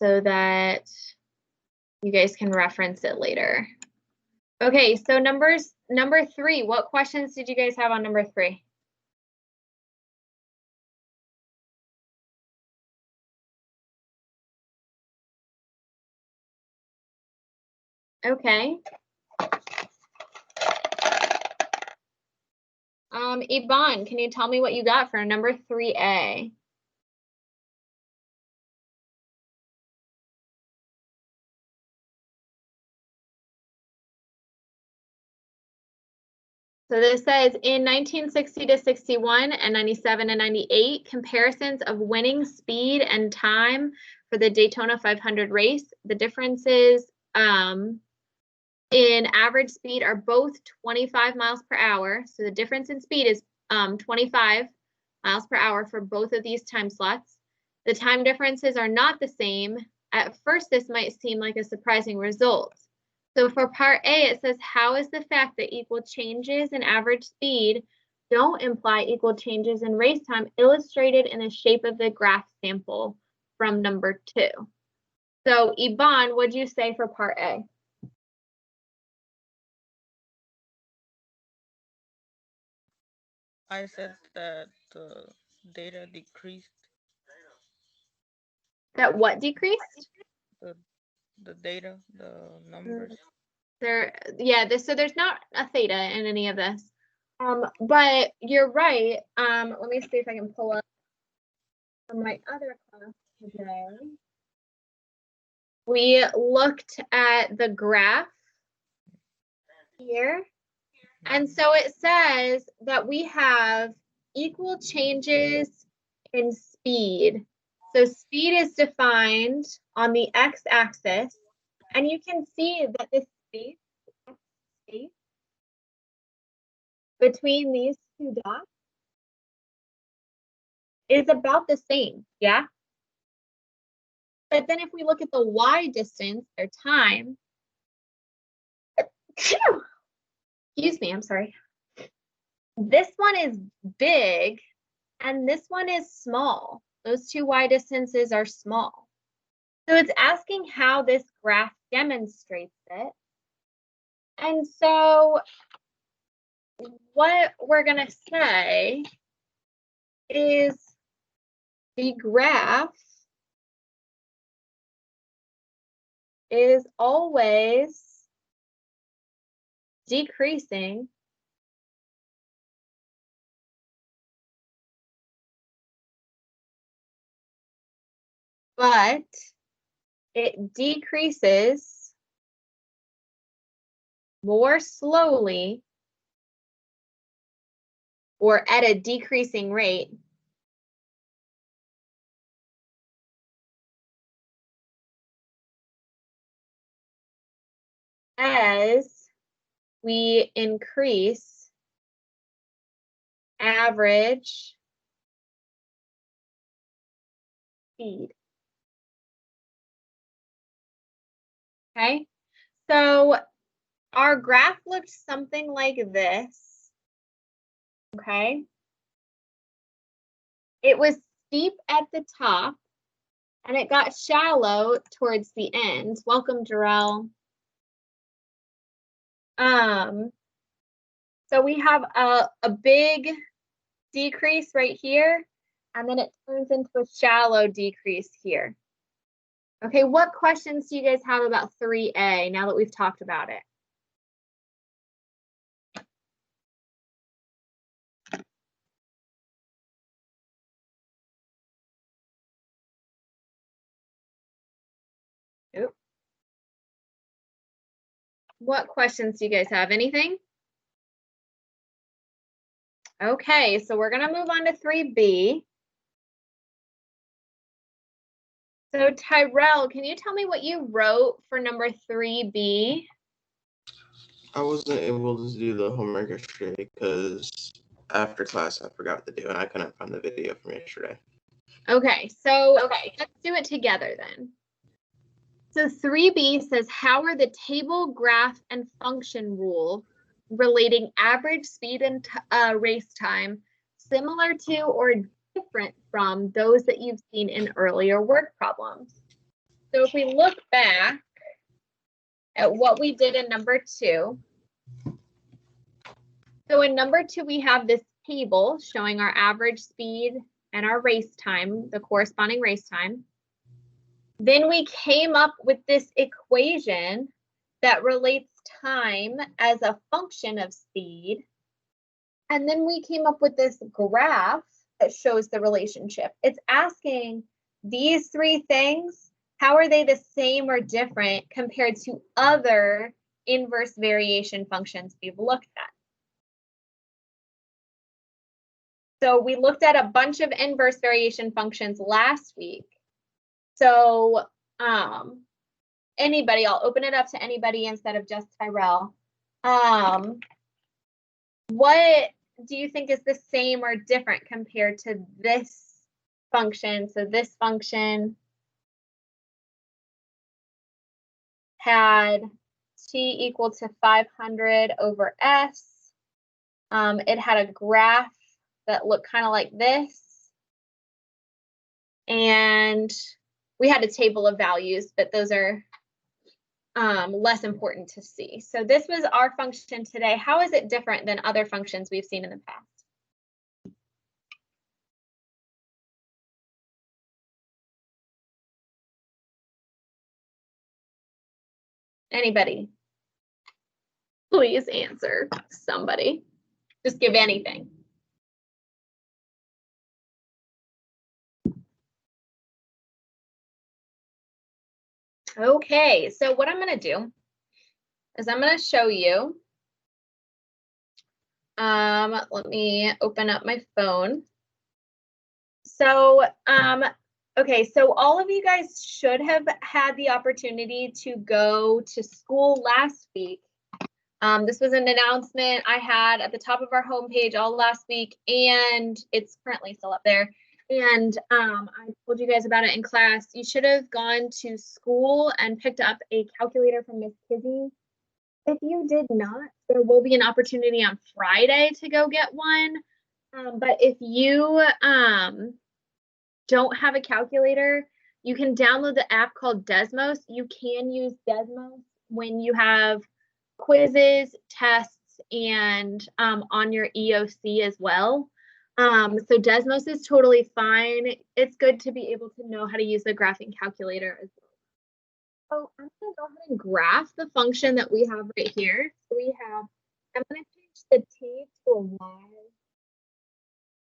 so that you guys can reference it later. Okay, so number 3, what questions did you guys have on number 3? Okay. Yvonne, can you tell me what you got for number 3A? So this says in 1960 to 61 and 97 and 98, comparisons of winning speed and time for the Daytona 500 race. The differences in average speed are both 25 miles per hour. So the difference in speed is 25 miles per hour for both of these time slots. The time differences are not the same. At first, this might seem like a surprising result. So for part A, it says, how is the fact that equal changes in average speed don't imply equal changes in race time illustrated in the shape of the graph sample from number 2? So Yvonne, what'd you say for part A? I said that the data decreased. That what decreased? The data, the numbers. So there's not a theta in any of this. But you're right. Let me see if I can pull up from my other class today. We looked at the graph here. And so it says that we have equal changes in speed. So speed is defined on the x-axis, and you can see that the space between these two dots is about the same, yeah? But then if we look at the y distance, or time, excuse me, I'm sorry. This one is big, and this one is small. Those two y distances are small. So it's asking how this graph demonstrates it. And so what we're going to say is the graph is always decreasing but it decreases more slowly or at a decreasing rate as we increase average speed. Okay, so our graph looked something like this. Okay, it was steep at the top and it got shallow towards the end. Welcome, Jarrell. So we have a big decrease right here, and then it turns into a shallow decrease here. Okay, what questions do you guys have about 3A now that we've talked about it? Oop. What questions do you guys have? Anything? Okay, so we're going to move on to 3B. So Tyrell, can you tell me what you wrote for number 3B? I wasn't able to do the homework yesterday because after class I forgot what to do and I couldn't find the video from yesterday. Okay, so let's do it together then. So 3B says, how are the table, graph, and function rule relating average speed and race time similar to or different from those that you've seen in earlier work problems? So if we look back at what we did in number 2, so in number 2, we have this table showing our average speed and our race time, the corresponding race time. Then we came up with this equation that relates time as a function of speed. And then we came up with this graph that shows the relationship. It's asking these 3 things, how are they the same or different compared to other inverse variation functions we've looked at? So we looked at a bunch of inverse variation functions last week. So anybody, I'll open it up to anybody instead of just Tyrell. What do you think is the same or different compared to this function? So this function had t equal to 500 over s. It had a graph that looked kind of like this. And we had a table of values, but those are less important to see. So this was our function today. How is it different than other functions we've seen in the past? Anybody? Please answer, somebody. Just give anything. Okay, so what I'm going to do is I'm going to show you. Let me open up my phone. So, okay, so all of you guys should have had the opportunity to go to school last week. This was an announcement I had at the top of our homepage all last week, and it's currently still up there. And I told you guys about it in class. You should have gone to school and picked up a calculator from Miss Kizzy. If you did not, there will be an opportunity on Friday to go get one. But if you don't have a calculator, you can download the app called Desmos. You can use Desmos when you have quizzes, tests, and on your EOC as well. So Desmos is totally fine. It's good to be able to know how to use the graphing calculator as well. So I'm going to go ahead and graph the function that we have right here. So we have, I'm going to change the t to a y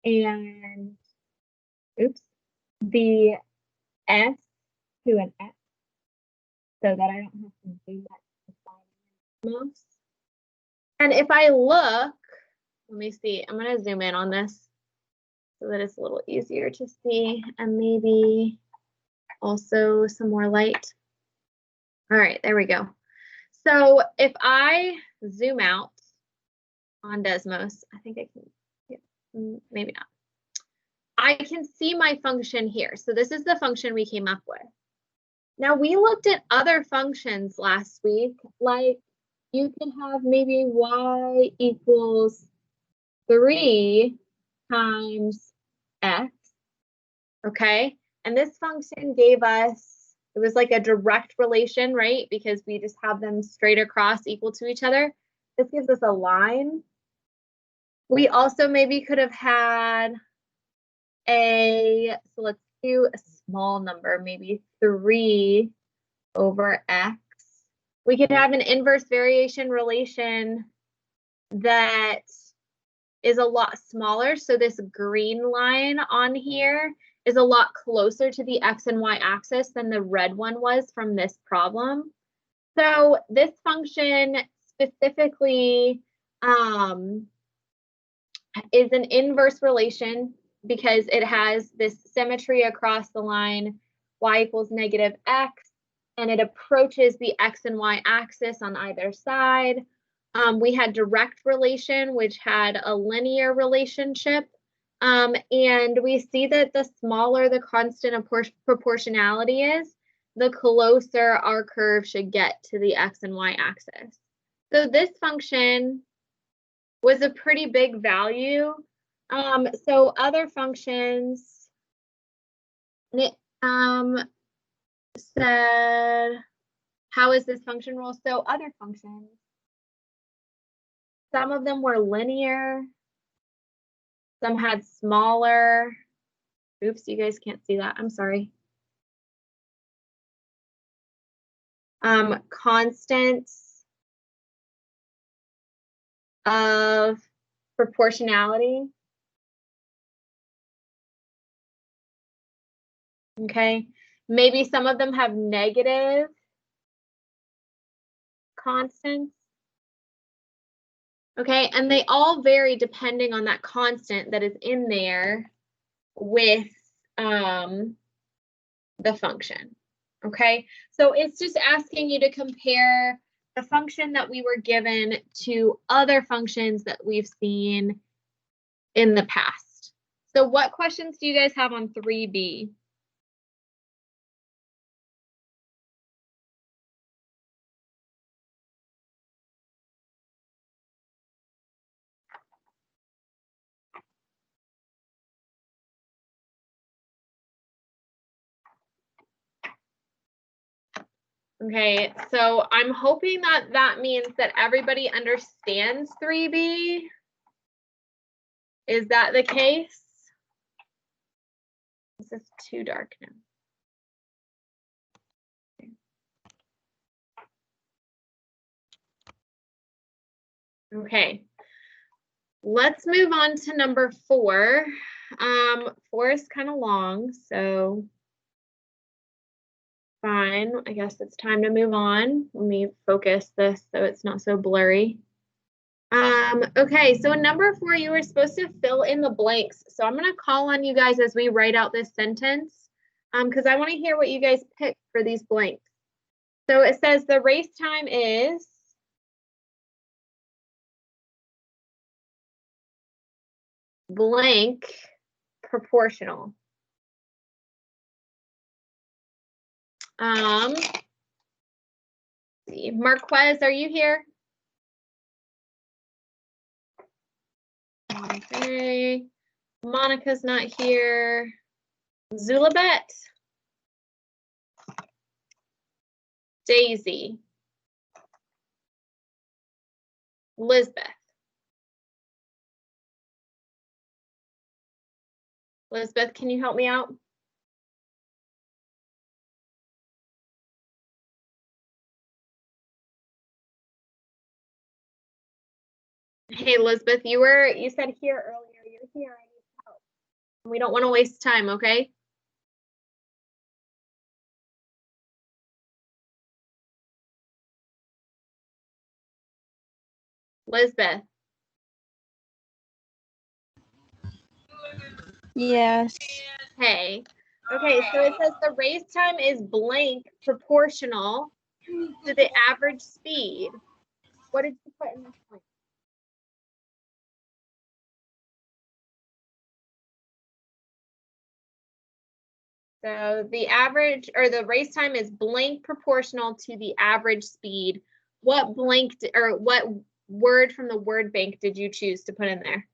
and, oops, the s to an x so that I don't have to do that most. And if I look, let me see, I'm going to zoom in on this so that it's a little easier to see, and maybe also some more light. All right, there we go. So if I zoom out on Desmos, I think I can, yeah, maybe not. I can see my function here. So this is the function we came up with. Now we looked at other functions last week, like you can have maybe y equals 3 times x, okay? And this function gave us, it was like a direct relation, right? Because we just have them straight across equal to each other. This gives us a line. We also maybe could have had so let's do a small number, maybe 3 over x. We could have an inverse variation relation that is a lot smaller. So this green line on here is a lot closer to the x and y axis than the red one was from this problem. So this function specifically is an inverse relation because it has this symmetry across the line y equals negative x, and it approaches the x and y axis on either side. We had direct relation, which had a linear relationship. And we see that the smaller the constant of proportionality is, the closer our curve should get to the x and y axis. So this function was a pretty big value. So other functions, said, how is this function rule? So other functions, some of them were linear, some had smaller. Oops, you guys can't see that. I'm sorry. Constants of proportionality. Okay, maybe some of them have negative constants. Okay, and they all vary depending on that constant that is in there with the function. Okay, so it's just asking you to compare the function that we were given to other functions that we've seen in the past. So what questions do you guys have on 3B? Okay, so I'm hoping that that means that everybody understands 3B. Is that the case? This is too dark now. Okay, let's move on to number 4. 4 is kind of long, so fine. I guess it's time to move on. Let me focus this so it's not so blurry. Okay, so in number 4, you were supposed to fill in the blanks. So I'm going to call on you guys as we write out this sentence because I want to hear what you guys pick for these blanks. So it says the race time is blank proportional. See, Marquez, are you here? Okay, Monica's not here. Zulabet. Daisy. Lisbeth. Lisbeth, can you help me out? Hey, Lisbeth, you said here earlier. You're here. I need help. We don't want to waste time, okay? Lisbeth. Yes. Hey. Okay, so it says the race time is blank proportional to the average speed. What did you put in this blank? So the average or the race time is blank proportional to the average speed. What blank or what word from the word bank did you choose to put in there?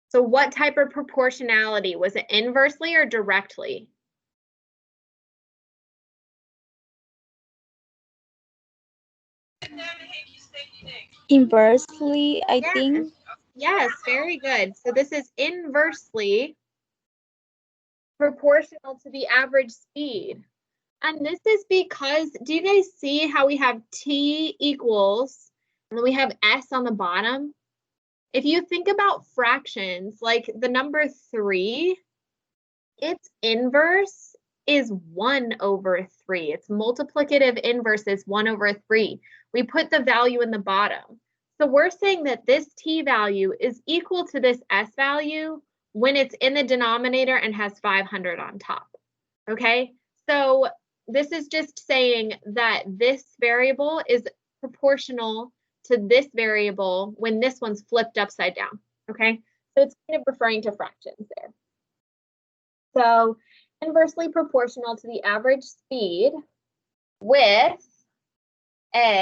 So what type of proportionality? Was it inversely or directly? Inversely, I Yes. think. Yes, very good. So this is inversely proportional to the average speed. And this is because, do you guys see how we have t equals, and then we have s on the bottom? If you think about fractions, like the number 3, its inverse is 1/3. Its multiplicative inverse is 1/3. We put the value in the bottom. So we're saying that this t value is equal to this s value when it's in the denominator and has 500 on top. Okay, so this is just saying that this variable is proportional to this variable when this one's flipped upside down. Okay, so it's kind of referring to fractions there. So inversely proportional to the average speed with a